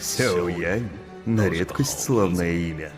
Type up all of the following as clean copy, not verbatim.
Сяо Янь. На редкость славное имя.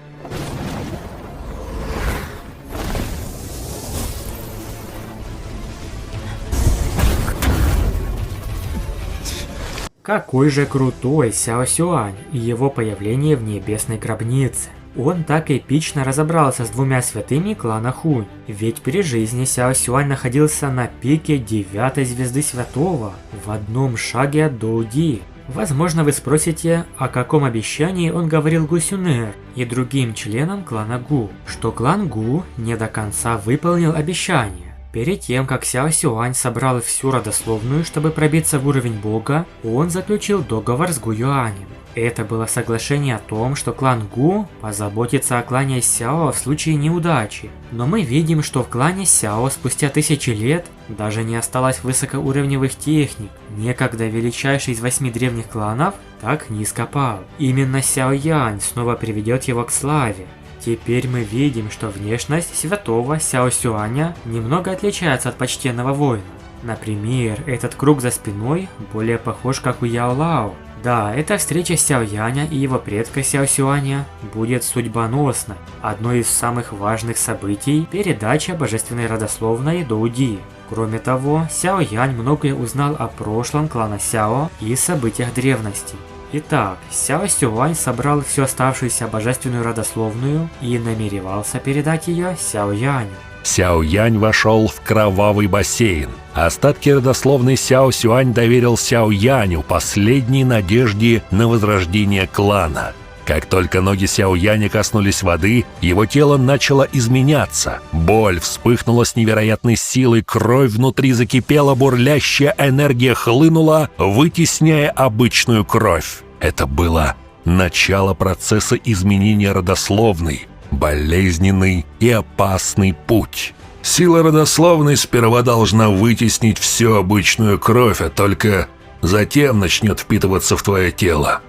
Какой же крутой Сяо Сюань и его появление в небесной гробнице. Он так эпично разобрался с двумя святыми клана Хунь, ведь при жизни Сяо Сюань находился на пике 9-й звезды святого, в одном шаге от Доуди. Возможно, вы спросите, о каком обещании он говорил Гу Сюнэр и другим членам клана Гу, что клан Гу не до конца выполнил обещание. Перед тем, как Сяо Сюань собрал всю родословную, чтобы пробиться в уровень бога, он заключил договор с Гу Юанем. Это было соглашение о том, что клан Гу позаботится о клане Сяо в случае неудачи. Но мы видим, что в клане Сяо спустя тысячи лет даже не осталось высокоуровневых техник. Некогда величайший из 8 древних кланов так низко пал. Именно Сяо Янь снова приведет его к славе. Теперь мы видим, что внешность святого Сяо Сюаня немного отличается от почтенного воина. Например, этот круг за спиной более похож как у Яо Лао. Да, эта встреча Сяо Яня и его предка Сяо Сюаня будет судьбоносной. Одно из самых важных событий – передача божественной родословной Доуди. Кроме того, Сяо Янь многое узнал о прошлом клана Сяо и событиях древности. Итак, Сяо Сюань собрал всю оставшуюся божественную родословную и намеревался передать ее Сяо Яню. Сяо Янь вошел в кровавый бассейн. Остатки родословной Сяо Сюань доверил Сяо Яню, последней надежде на возрождение клана. Как только ноги Сяо Яня коснулись воды, его тело начало изменяться. Боль вспыхнула с невероятной силой, кровь внутри закипела, бурлящая энергия хлынула, вытесняя обычную кровь. Это было начало процесса изменения родословной. Болезненный и опасный путь. Сила родословной сперва должна вытеснить всю обычную кровь, а только затем начнет впитываться в твое тело.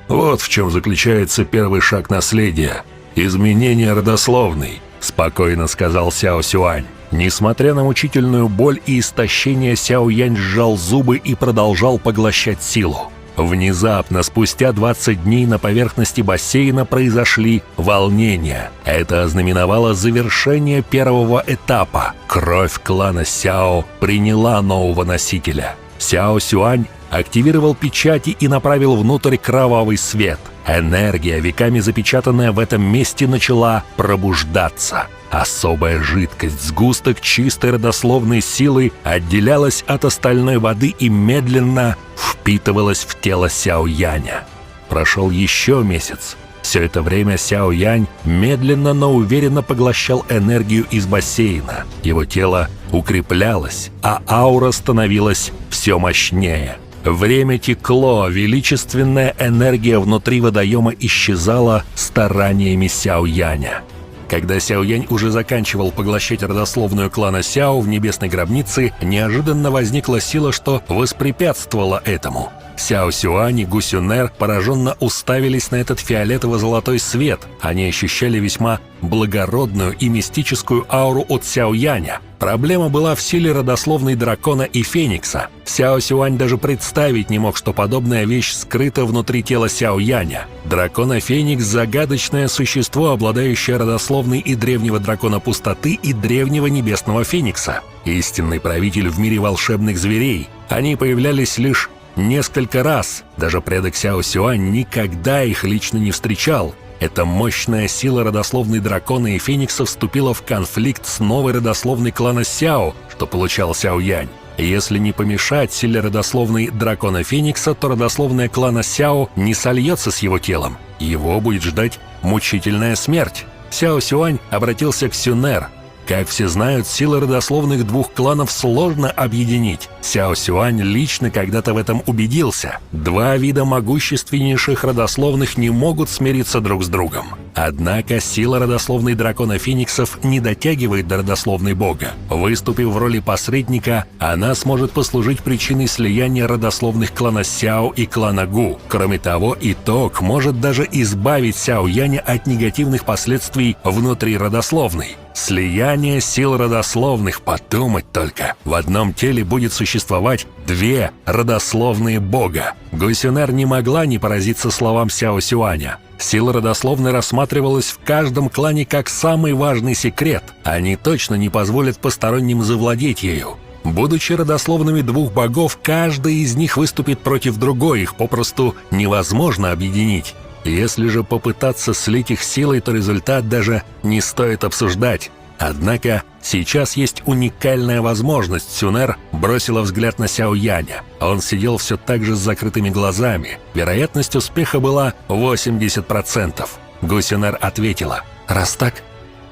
Вот в чем заключается первый шаг наследия – изменение родословной, спокойно сказал Сяо Сюань. Несмотря на мучительную боль и истощение, Сяо Янь сжал зубы и продолжал поглощать силу. Внезапно, спустя 20 дней на поверхности бассейна произошли волнения. Это ознаменовало завершение первого этапа. Кровь клана Сяо приняла нового носителя. Сяо Сюань активировал печати и направил внутрь кровавый свет. Энергия, веками запечатанная в этом месте, начала пробуждаться. Особая жидкость, сгусток чистой родословной силы, отделялась от остальной воды и медленно впитывалась в тело Сяо Яня. Прошел еще месяц. Все это время Сяо Янь медленно, но уверенно поглощал энергию из бассейна. Его тело укреплялось, а аура становилась все мощнее. Время текло, величественная энергия внутри водоема исчезала стараниями Сяо Яня. Когда Сяо Янь уже заканчивал поглощать родословную клана Сяо в небесной гробнице, неожиданно возникла сила, что воспрепятствовала этому. Сяо Сюань и Гу Сюнэр пораженно уставились на этот фиолетово-золотой свет. Они ощущали весьма благородную и мистическую ауру от Сяо Яня. Проблема была в силе родословной дракона и феникса. Сяо Сюань даже представить не мог, что подобная вещь скрыта внутри тела Сяо Яня. Дракона-феникс – загадочное существо, обладающее родословной и древнего дракона пустоты, и древнего небесного феникса. Истинный правитель в мире волшебных зверей. Они появлялись лишь несколько раз. Даже предок Сяо Сюань никогда их лично не встречал. Эта мощная сила родословной дракона и феникса вступила в конфликт с новой родословной клана Сяо, что получал Сяо Янь. Если не помешать силе родословной дракона Феникса, то родословная клана Сяо не сольется с его телом. Его будет ждать мучительная смерть. Сяо Сюань обратился к Сюнэр. Как все знают, силы родословных двух кланов сложно объединить. Сяо Сюань лично когда-то в этом убедился. Два вида могущественнейших родословных не могут смириться друг с другом. Однако сила родословной дракона Фениксов не дотягивает до родословной бога. Выступив в роли посредника, она сможет послужить причиной слияния родословных клана Сяо и клана Гу. Кроме того, итог может даже избавить Сяо Яня от негативных последствий внутри родословной. Слияние сил родословных, подумать только. В одном теле будет существовать две родословные бога. Гусюнер не могла не поразиться словам Сяо Сюаня. Сила родословной рассматривалась в каждом клане как самый важный секрет. Они точно не позволят посторонним завладеть ею. Будучи родословными двух богов, каждый из них выступит против другой, их попросту невозможно объединить. Если же попытаться слить их силой, то результат даже не стоит обсуждать. Однако сейчас есть уникальная возможность. Сюнер бросила взгляд на Сяо Яня. Он сидел все так же с закрытыми глазами. Вероятность успеха была 80%. Гусюнер ответила: «Раз так,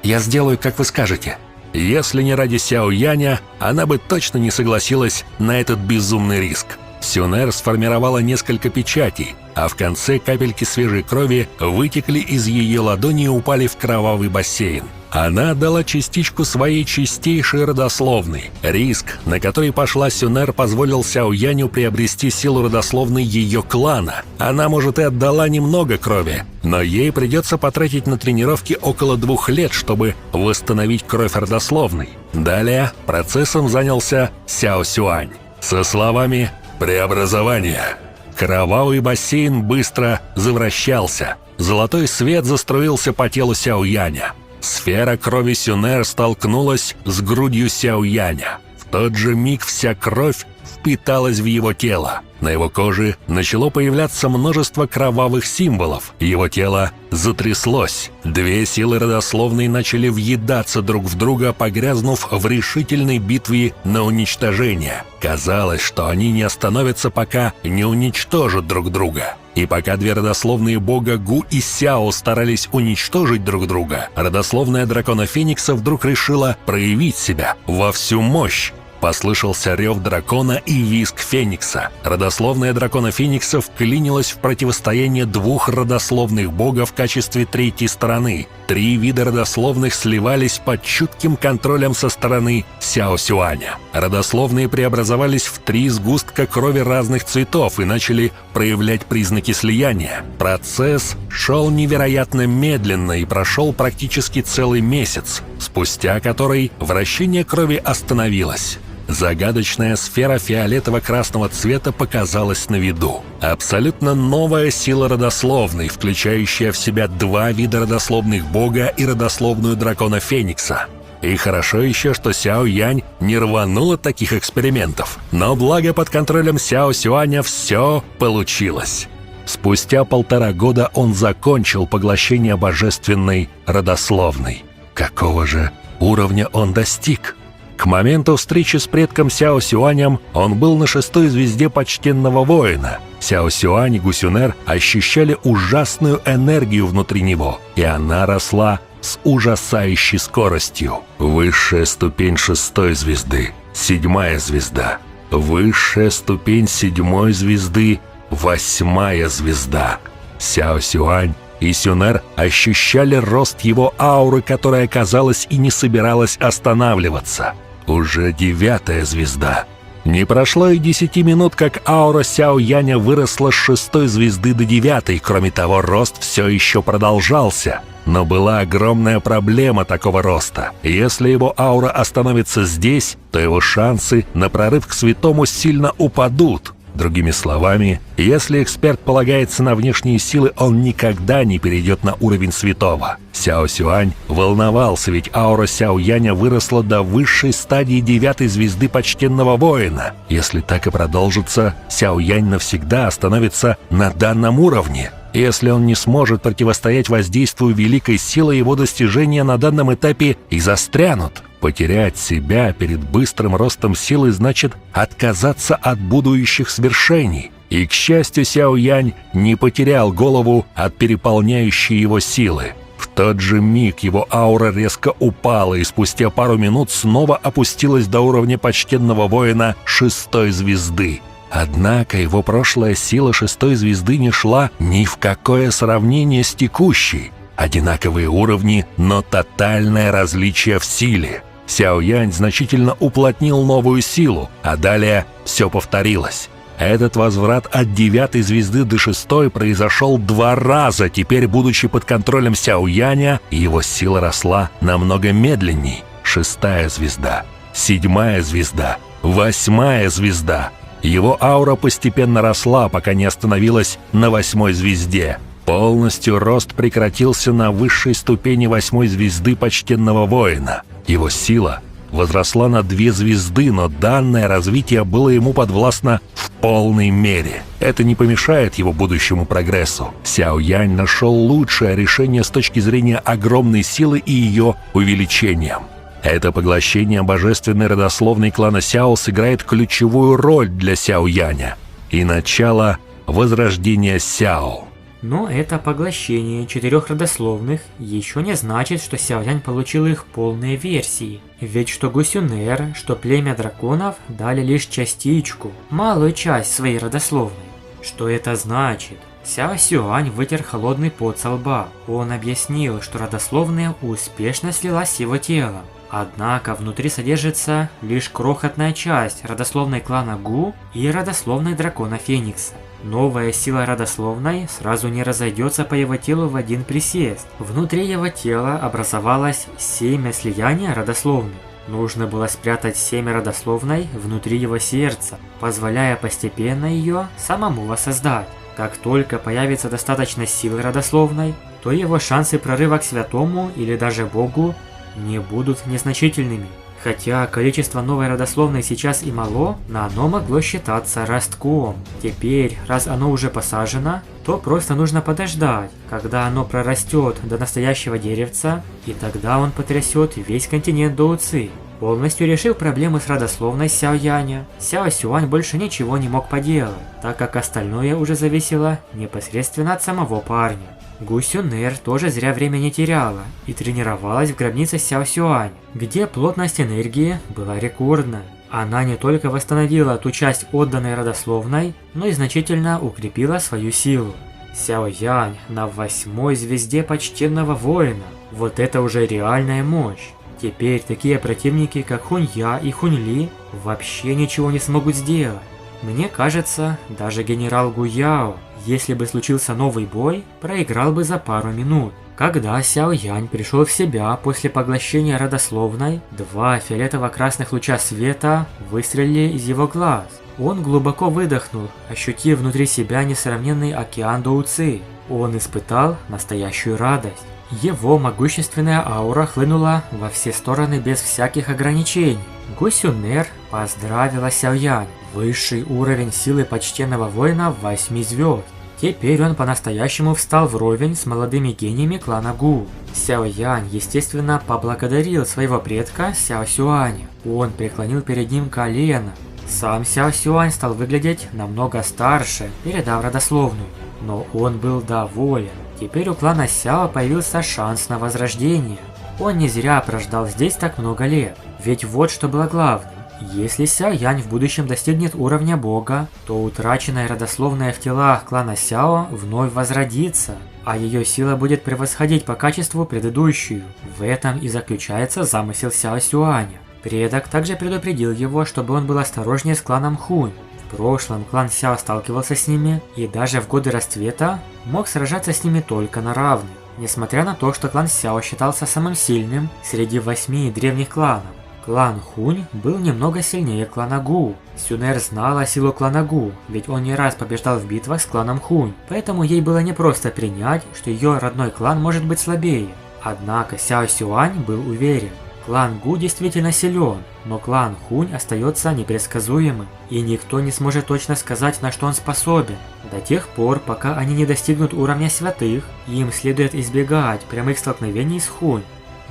я сделаю, как вы скажете». Если не ради Сяо Яня, она бы точно не согласилась на этот безумный риск. Сюнер сформировала несколько печатей, а в конце капельки свежей крови вытекли из ее ладони и упали в кровавый бассейн. Она дала частичку своей чистейшей родословной. Риск, на который пошла Сюнер, позволил Сяо Яню приобрести силу родословной ее клана. Она, может, и отдала немного крови, но ей придется потратить на тренировки около 2 лет, чтобы восстановить кровь родословной. Далее процессом занялся Сяо Сюань. Со словами «преобразование». Кровавый бассейн быстро завращался. Золотой свет заструился по телу Сяо Яня. Сфера крови Сюнер столкнулась с грудью Сяо Яня. В тот же миг вся кровь впиталась в его тело. На его коже начало появляться множество кровавых символов. Его тело затряслось. Две силы родословной начали въедаться друг в друга, погрязнув в решительной битве на уничтожение. Казалось, что они не остановятся, пока не уничтожат друг друга. И пока две родословные бога Гу и Сяо старались уничтожить друг друга, родословная дракона Феникса вдруг решила проявить себя во всю мощь. Послышался рев дракона и визг Феникса. Родословная дракона Феникса вклинилась в противостояние двух родословных бога в качестве третьей стороны. 3 вида родословных сливались под чутким контролем со стороны Сяо Сюаня. Родословные преобразовались в 3 сгустка крови разных цветов и начали проявлять признаки слияния. Процесс шел невероятно медленно и прошел практически целый месяц, спустя который вращение крови остановилось. Загадочная сфера фиолетово-красного цвета показалась на виду. Абсолютно новая сила родословной, включающая в себя 2 вида родословных бога и родословную дракона Феникса. И хорошо еще, что Сяо Янь не рванул от таких экспериментов. Но благо под контролем Сяо Сюаня все получилось. Спустя 1,5 года он закончил поглощение божественной родословной. Какого же уровня он достиг? К моменту встречи с предком Сяо Сюанем он был на 6-й звезде почтенного воина. Сяо Сюань и Гусюнер ощущали ужасную энергию внутри него, и она росла с ужасающей скоростью. Высшая ступень 6-й звезды, 7-я звезда. Высшая ступень 7-й звезды, 8-я звезда. Сяо Сюань и Сюнер ощущали рост его ауры, которая, казалось, и не собиралась останавливаться. Уже 9-я звезда. Не прошло и 10 минут, как аура Сяо Яня выросла с 6-й звезды до 9-й. Кроме того, рост все еще продолжался. Но была огромная проблема такого роста. Если его аура остановится здесь, то его шансы на прорыв к святому сильно упадут. Другими словами, если эксперт полагается на внешние силы, он никогда не перейдет на уровень святого. Сяо Сюань волновался, ведь аура Сяо Яня выросла до высшей стадии 9-й звезды почтенного воина. Если так и продолжится, Сяо Янь навсегда остановится на данном уровне. Если он не сможет противостоять воздействию великой силы, его достижения на данном этапе и застрянут. Потерять себя перед быстрым ростом силы значит отказаться от будущих свершений. И, к счастью, Сяо Янь не потерял голову от переполняющей его силы. В тот же миг его аура резко упала и спустя пару минут снова опустилась до уровня почтенного воина 6-й звезды. Однако его прошлая сила 6-й звезды не шла ни в какое сравнение с текущей. Одинаковые уровни, но тотальное различие в силе. Сяо Янь значительно уплотнил новую силу, а далее все повторилось. Этот возврат от 9-й звезды до 6-й произошел 2 раза. Теперь, будучи под контролем Сяо Яня, его сила росла намного медленней. 6-я звезда, 7-я звезда, 8-я звезда. Его аура постепенно росла, пока не остановилась на 8-й звезде. Полностью рост прекратился на высшей ступени 8-й звезды почтенного воина. Его сила возросла на 2 звезды, но данное развитие было ему подвластно в полной мере. Это не помешает его будущему прогрессу. Сяо Янь нашел лучшее решение с точки зрения огромной силы и ее увеличения. Это поглощение божественной родословной клана Сяо сыграет ключевую роль для Сяо Яня и начало возрождения Сяо. Но это поглощение 4 родословных еще не значит, что Сяо Янь получил их полные версии. Ведь что Гусюнер, что племя драконов дали лишь частичку, малую часть своей родословной. Что это значит? Сяо Сюань вытер холодный пот со лба. Он объяснил, что родословная успешно слилась с его телом. Однако внутри содержится лишь крохотная часть родословной клана Гу и родословной дракона Феникса. Новая сила родословной сразу не разойдется по его телу в один присест. Внутри его тела образовалось семя слияния родословной. Нужно было спрятать семя родословной внутри его сердца, позволяя постепенно ее самому воссоздать. Как только появится достаточно силы родословной, то его шансы прорыва к святому или даже богу не будут незначительными. Хотя количество новой родословной сейчас и мало, но оно могло считаться ростком. Теперь, раз оно уже посажено, то просто нужно подождать, когда оно прорастет до настоящего деревца, и тогда он потрясет весь континент Доуци. Полностью решил проблемы с родословной Сяо Яня. Сяо Сюань больше ничего не мог поделать, так как остальное уже зависело непосредственно от самого парня. Гусюнер тоже зря время не теряла и тренировалась в гробнице Сяо Сюань, где плотность энергии была рекордной. Она не только восстановила ту часть отданной родословной, но и значительно укрепила свою силу. Сяо Янь на 8-й звезде почтенного воина. Вот это уже реальная мощь. Теперь такие противники, как Хунья и Хуньли, вообще ничего не смогут сделать. Мне кажется, даже генерал Гуяо, если бы случился новый бой, проиграл бы за пару минут. Когда Сяо Янь пришел в себя после поглощения родословной, 2 фиолетово-красных луча света выстрелили из его глаз. Он глубоко выдохнул, ощутив внутри себя несравненный океан Доуци. Он испытал настоящую радость. Его могущественная аура хлынула во все стороны без всяких ограничений. Гусюнер поздравила Сяо Янь. Высший уровень силы почтенного воина 8 звезд. Теперь он по-настоящему встал вровень с молодыми гениями клана Гу. Сяо Янь, естественно, поблагодарил своего предка Сяо Сюаня. Он преклонил перед ним колено. Сам Сяо Сюань стал выглядеть намного старше, передав родословную. Но он был доволен. Теперь у клана Сяо появился шанс на возрождение. Он не зря прождал здесь так много лет. Ведь вот что было главным. Если Сяо Янь в будущем достигнет уровня бога, то утраченная родословная в телах клана Сяо вновь возродится, а ее сила будет превосходить по качеству предыдущую. В этом и заключается замысел Сяо Сюаня. Предок также предупредил его, чтобы он был осторожнее с кланом Хунь. В прошлом клан Сяо сталкивался с ними и даже в годы расцвета мог сражаться с ними только на равных, несмотря на то, что клан Сяо считался самым сильным среди 8 древних кланов. Клан Хунь был немного сильнее клана Гу. Сюнер знала силу клана Гу, ведь он не раз побеждал в битвах с кланом Хунь, поэтому ей было непросто принять, что ее родной клан может быть слабее. Однако Сяо Сюань был уверен. Клан Гу действительно силен, но клан Хунь остается непредсказуемым, и никто не сможет точно сказать, на что он способен. До тех пор, пока они не достигнут уровня святых, им следует избегать прямых столкновений с Хунь,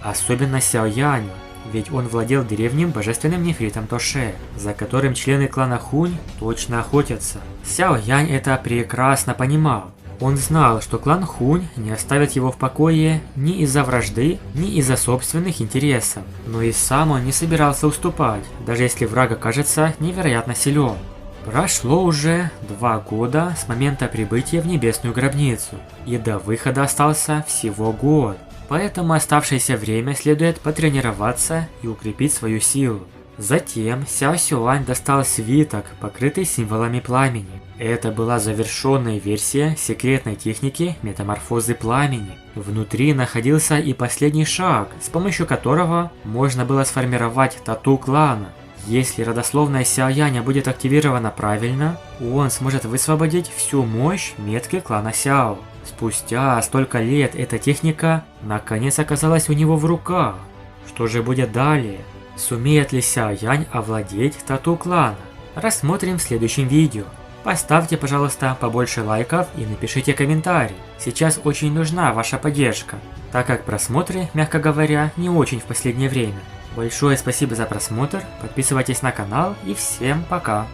особенно Сяо Яню. Ведь он владел древним божественным нефритом Тоше, за которым члены клана Хунь точно охотятся. Сяо Янь это прекрасно понимал. Он знал, что клан Хунь не оставит его в покое ни из-за вражды, ни из-за собственных интересов. Но и сам он не собирался уступать, даже если враг окажется невероятно силен. Прошло уже 2 года с момента прибытия в небесную гробницу, и до выхода остался всего год. Поэтому оставшееся время следует потренироваться и укрепить свою силу. Затем Сяо Сюань достал свиток, покрытый символами пламени. Это была завершенная версия секретной техники метаморфозы пламени. Внутри находился и последний шаг, с помощью которого можно было сформировать тату клана. Если родословная Сяо Яня будет активирована правильно, он сможет высвободить всю мощь метки клана Сяо. Спустя столько лет эта техника наконец оказалась у него в руках. Что же будет далее? Сумеет ли Сяо Янь овладеть тату клана? Рассмотрим в следующем видео. Поставьте, пожалуйста, побольше лайков и напишите комментарий. Сейчас очень нужна ваша поддержка, так как просмотры, мягко говоря, не очень в последнее время. Большое спасибо за просмотр, подписывайтесь на канал и всем пока!